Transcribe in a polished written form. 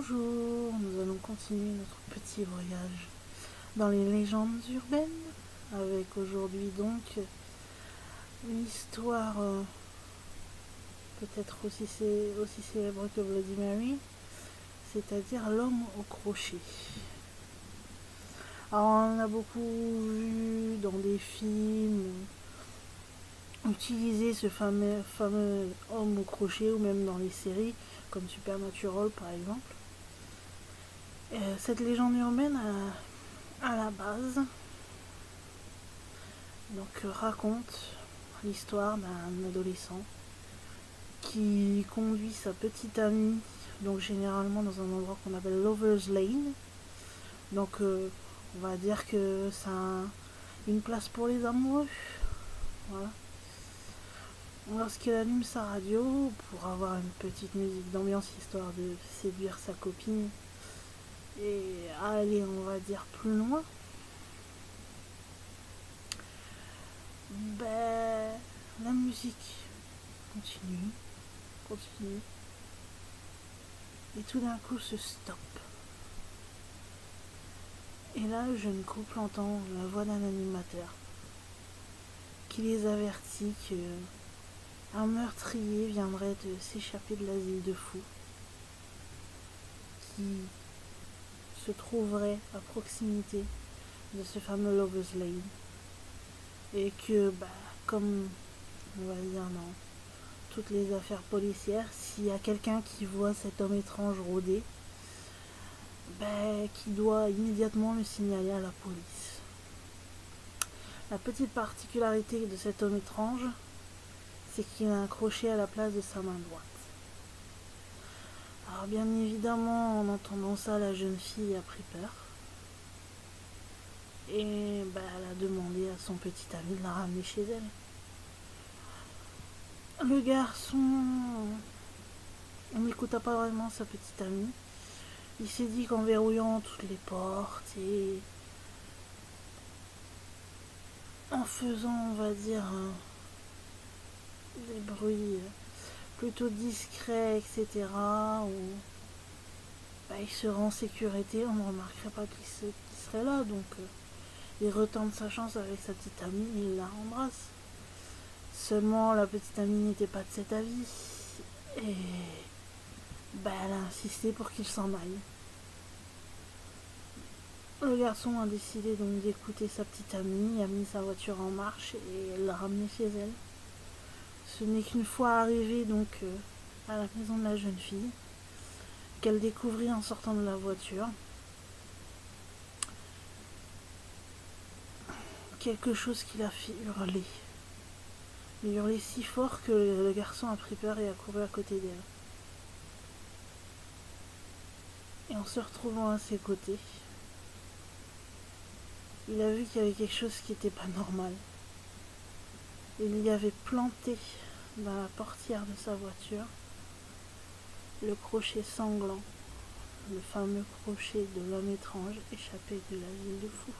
Bonjour, nous allons continuer notre petit voyage dans les légendes urbaines avec aujourd'hui donc une histoire peut-être aussi célèbre que Bloody Mary, c'est-à-dire l'homme au crochet. Alors on a beaucoup vu dans des films utiliser ce fameux homme au crochet ou même dans les séries comme Supernatural par exemple. Cette légende urbaine à la base raconte l'histoire d'un adolescent qui conduit sa petite amie, donc généralement dans un endroit qu'on appelle Lover's Lane. Donc on va dire que c'est une place pour les amoureux. Voilà. Lorsqu'il allume sa radio pour avoir une petite musique d'ambiance histoire de séduire sa copine et aller, on va dire, plus loin, la musique continue, et tout d'un coup se stoppe. Et là, le jeune couple entend la voix d'un animateur qui les avertit qu'un meurtrier viendrait de s'échapper de l'asile de fous qui se trouverait à proximité de ce fameux Lover's Lane. Et que, comme on va dire dans toutes les affaires policières, s'il y a quelqu'un qui voit cet homme étrange rôder, qui doit immédiatement le signaler à la police. La petite particularité de cet homme étrange, c'est qu'il a un crochet à la place de sa main droite. Alors bien évidemment, en entendant ça, la jeune fille a pris peur. Et elle a demandé à son petit ami de la ramener chez elle. Le garçon n'écouta pas vraiment sa petite amie. Il s'est dit qu'en verrouillant toutes les portes et en faisant, on va dire, des bruits plutôt discrets, etc., il serait en sécurité, on ne remarquerait pas qu'il serait là. Donc il retente sa chance avec sa petite amie, il la embrasse. Seulement la petite amie n'était pas de cet avis et elle a insisté pour qu'il s'en aille. Le garçon a décidé donc d'écouter sa petite amie, a mis sa voiture en marche et l'a ramenée chez elle. Ce n'est qu'une fois arrivée donc à la maison de la jeune fille qu'elle découvrit en sortant de la voiture quelque chose qui l'a fait hurler. Il hurlait si fort que le garçon a pris peur et a couru à côté d'elle. Et en se retrouvant à ses côtés, il a vu qu'il y avait quelque chose qui n'était pas normal. Il y avait planté dans la portière de sa voiture le crochet sanglant, le fameux crochet de l'homme étrange échappé de l'asile de fous.